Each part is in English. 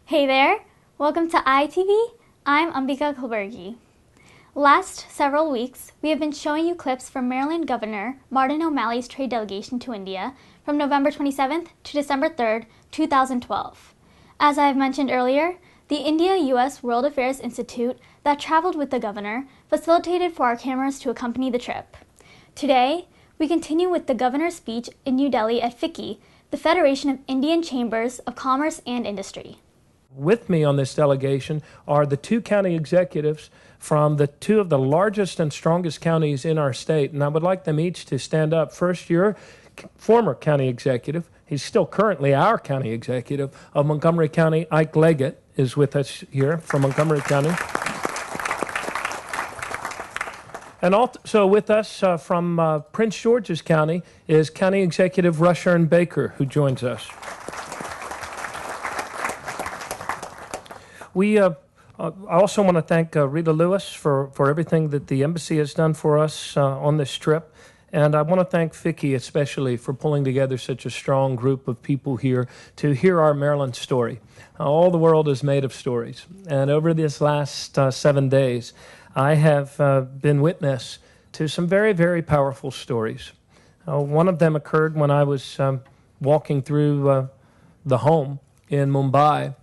Hey there! Welcome to ITV. I'm Ambika Kulbergi. Last several weeks, we have been showing you clips from Maryland Governor Martin O'Malley's trade delegation to India from November 27th to December 3rd, 2012. As I have mentioned earlier, the India-US World Affairs Institute that traveled with the governor facilitated for our cameras to accompany the trip. Today, we continue with the governor's speech in New Delhi at FICCI, the Federation of Indian Chambers of Commerce and Industry. With me on this delegation are the two county executives from the two of the largest and strongest counties in our state, and I would like them each to stand up. First, your former county executive, he's still currently our county executive of Montgomery County, Ike Leggett, is with us here from Montgomery County. And also with us from Prince George's County is County Executive Rushern Baker, who joins us. I also want to thank Rita Lewis for everything that the embassy has done for us on this trip. And I want to thank FICCI especially for pulling together such a strong group of people here to hear our Maryland story. All the world is made of stories. And over this last 7 days, I have been witness to some very, very powerful stories. One of them occurred when I was walking through the home in Mumbai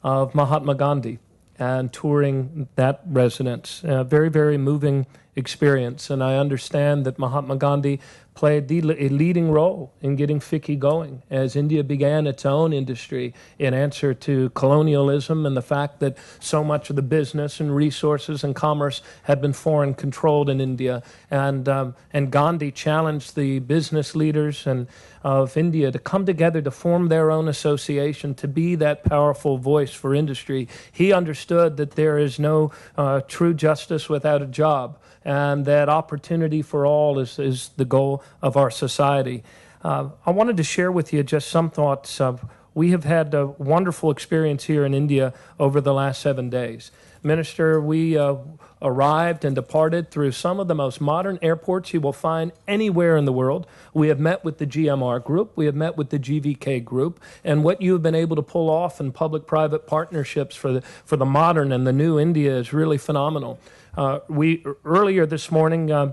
of Mahatma Gandhi and touring that residence. A very, very moving experience. And I understand that Mahatma Gandhi played a leading role in getting FICCI going as India began its own industry in answer to colonialism and the fact that so much of the business and resources and commerce had been foreign controlled in India. And Gandhi challenged the business leaders of India to come together to form their own association, to be that powerful voice for industry. He understood that there is no true justice without a job, and that opportunity for all is the goal of our society. I wanted to share with you just some thoughts. We have had a wonderful experience here in India over the last 7 days. Minister, we arrived and departed through some of the most modern airports you will find anywhere in the world. We have met with the GMR group, we have met with the GVK group, and what you have been able to pull off in public-private partnerships for the modern and the new India is really phenomenal. Earlier this morning,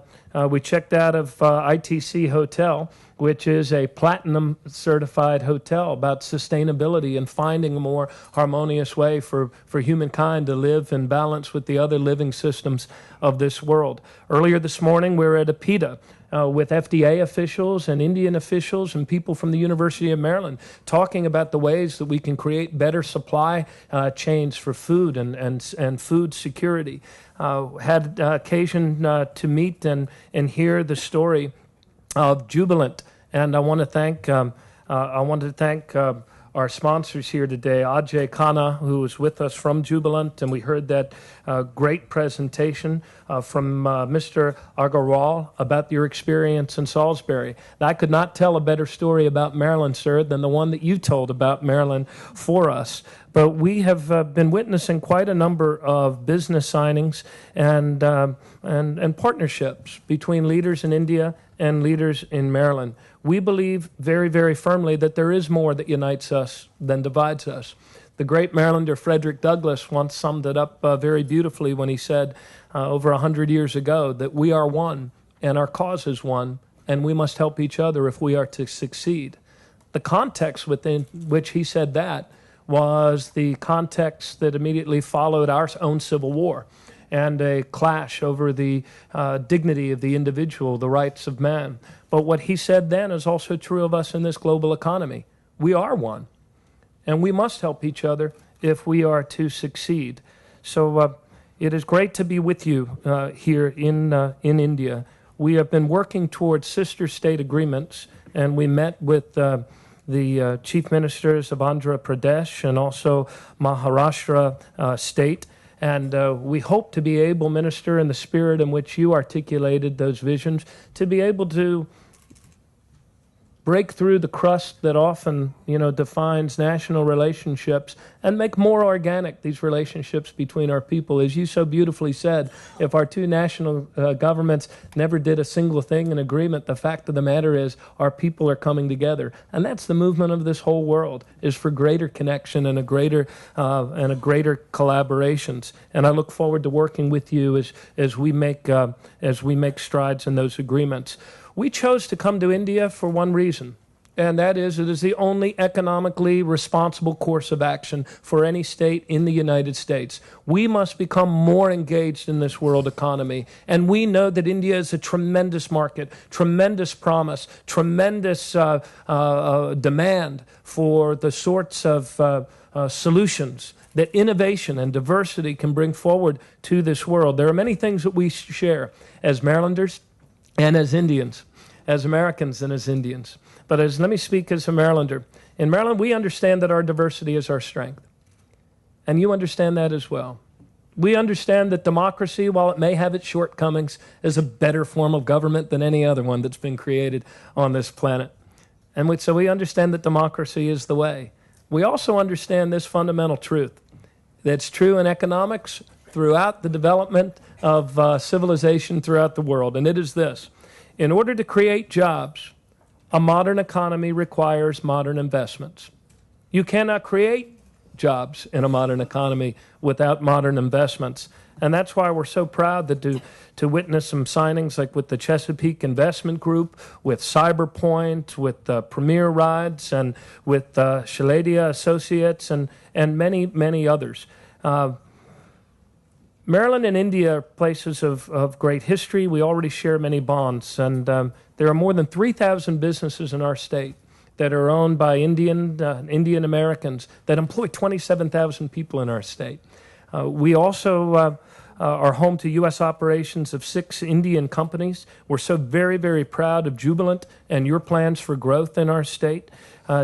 we checked out of ITC Hotel, which is a platinum certified hotel about sustainability and finding a more harmonious way for humankind to live in balance with the other living systems of this world. Earlier this morning, we were at APITA with FDA officials and Indian officials and people from the University of Maryland talking about the ways that we can create better supply chains for food and food security. Had occasion to meet and hear the story of Jubilant, and I want to thank our sponsors here today, Ajay Khanna, who was with us from Jubilant, and we heard that great presentation from Mr. Agarwal about your experience in Salisbury. I could not tell a better story about Maryland, sir, than the one that you told about Maryland for us. But we have been witnessing quite a number of business signings and partnerships between leaders in India and leaders in Maryland. We believe very, very firmly that there is more that unites us than divides us. The great Marylander Frederick Douglass once summed it up very beautifully when he said over 100 years ago that we are one and our cause is one, and we must help each other if we are to succeed. The context within which he said that was the context that immediately followed our own Civil War and a clash over the dignity of the individual, the rights of man. But what he said then is also true of us in this global economy. We are one, and we must help each other if we are to succeed. So it is great to be with you here in India. We have been working towards sister state agreements, and we met with the chief ministers of Andhra Pradesh and also Maharashtra state. And we hope to be able, Minister, in the spirit in which you articulated those visions, to be able to break through the crust that often, defines national relationships and make more organic these relationships between our people. As you so beautifully said, if our two national governments never did a single thing in agreement, the fact of the matter is our people are coming together. And that's the movement of this whole world, is for greater connection and a greater collaborations. And I look forward to working with you as we make strides in those agreements. We chose to come to India for one reason, and that is it is the only economically responsible course of action for any state in the United States. We must become more engaged in this world economy, and we know that India is a tremendous market, tremendous promise, tremendous demand for the sorts of solutions that innovation and diversity can bring forward to this world. There are many things that we share as Marylanders and as Indians, as Americans and as Indians. But let me speak as a Marylander. In Maryland, we understand that our diversity is our strength. And you understand that as well. We understand that democracy, while it may have its shortcomings, is a better form of government than any other one that's been created on this planet. And so we understand that democracy is the way. We also understand this fundamental truth that's true in economics throughout the development of civilization throughout the world. And it is this: in order to create jobs, a modern economy requires modern investments. You cannot create jobs in a modern economy without modern investments. And that's why we're so proud to witness some signings like with the Chesapeake Investment Group, with Cyberpoint, with Premier Rides, and with Shaladia Associates, and many, many others. Maryland and India are places of great history. We already share many bonds, and there are more than 3,000 businesses in our state that are owned by Indian Americans that employ 27,000 people in our state. We also are home to U.S. operations of 6 Indian companies. We're so very, very proud of Jubilant and your plans for growth in our state.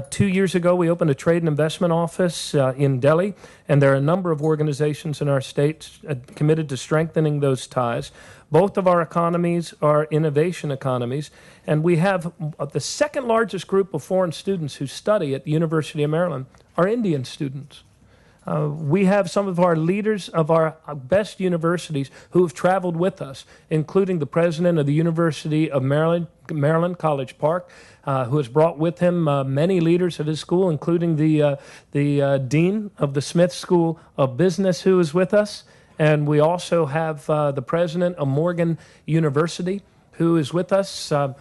2 years ago, we opened a trade and investment office in Delhi, and there are a number of organizations in our state committed to strengthening those ties. Both of our economies are innovation economies, and we have the second largest group of foreign students who study at the University of Maryland are Indian students. We have some of our leaders of our best universities who have traveled with us, including the president of the University of Maryland, College Park, who has brought with him many leaders at his school, including the dean of the Smith School of Business, who is with us. And we also have the president of Morgan University, who is with us, one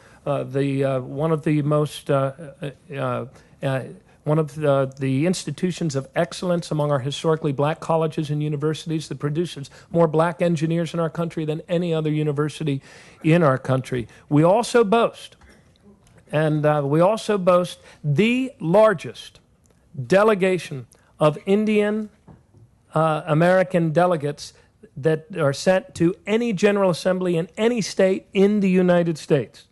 of the institutions of excellence among our historically black colleges and universities that produces more black engineers in our country than any other university in our country. We also boast, the largest delegation of Indian American delegates that are sent to any General Assembly in any state in the United States.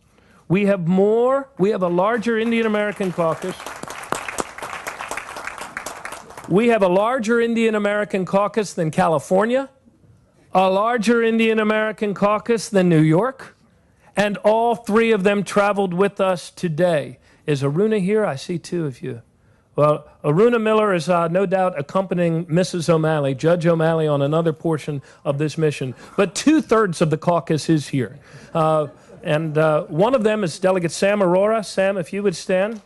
We have a larger Indian American caucus. We have a larger Indian American caucus than California, a larger Indian American caucus than New York, and all 3 of them traveled with us today. Is Aruna here? I see 2 of you. Well, Aruna Miller is no doubt accompanying Mrs. O'Malley, Judge O'Malley, on another portion of this mission. But 2/3 of the caucus is here. And one of them is Delegate Sam Aurora. Sam, if you would stand.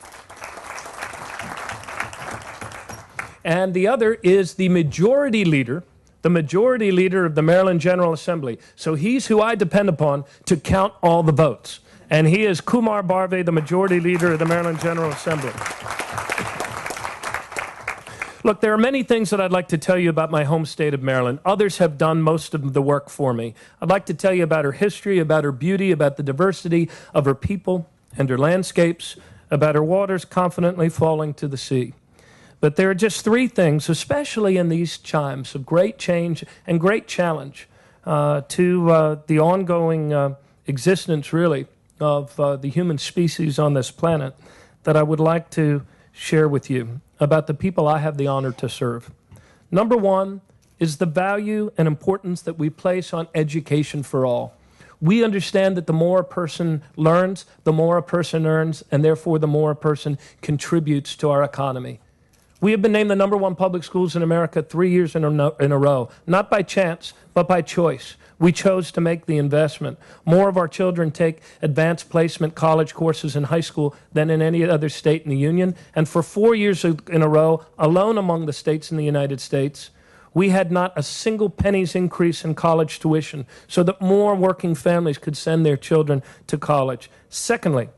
And the other is the majority leader of the Maryland General Assembly. So he's who I depend upon to count all the votes. And he is Kumar Barve, the majority leader of the Maryland General Assembly. Look, there are many things that I'd like to tell you about my home state of Maryland. Others have done most of the work for me. I'd like to tell you about her history, about her beauty, about the diversity of her people and her landscapes, about her waters confidently falling to the sea. But there are just 3 things, especially in these times of great change and great challenge to the ongoing existence, really, of the human species on this planet, that I would like to share with you about the people I have the honor to serve. Number 1 is the value and importance that we place on education for all. We understand that the more a person learns, the more a person earns, and therefore the more a person contributes to our economy. We have been named the #1 public schools in America 3 years in a row, not by chance, but by choice. We chose to make the investment. More of our children take advanced placement college courses in high school than in any other state in the union. And for 4 years in a row, alone among the states in the United States, we had not a single penny's increase in college tuition so that more working families could send their children to college. Secondly,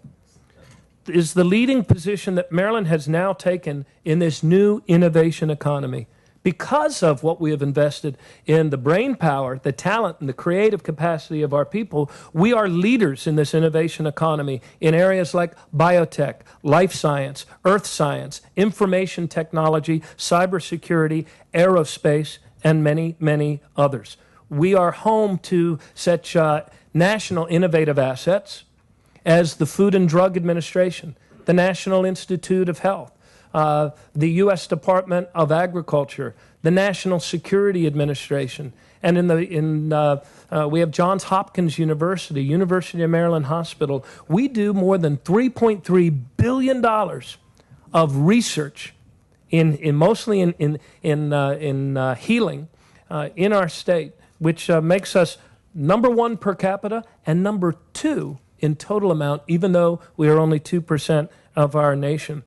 is the leading position that Maryland has now taken in this new innovation economy. Because of what we have invested in the brain power, the talent, and the creative capacity of our people, we are leaders in this innovation economy in areas like biotech, life science, earth science, information technology, cybersecurity, aerospace, and many, many others. We are home to such national innovative assets as the Food and Drug Administration, the National Institute of Health, the U.S. Department of Agriculture, the National Security Administration, and we have Johns Hopkins University, University of Maryland Hospital. We do more than $3.3 billion of research mostly in healing in our state, which makes us #1 per capita and #2 in total amount, even though we are only 2% of our nation.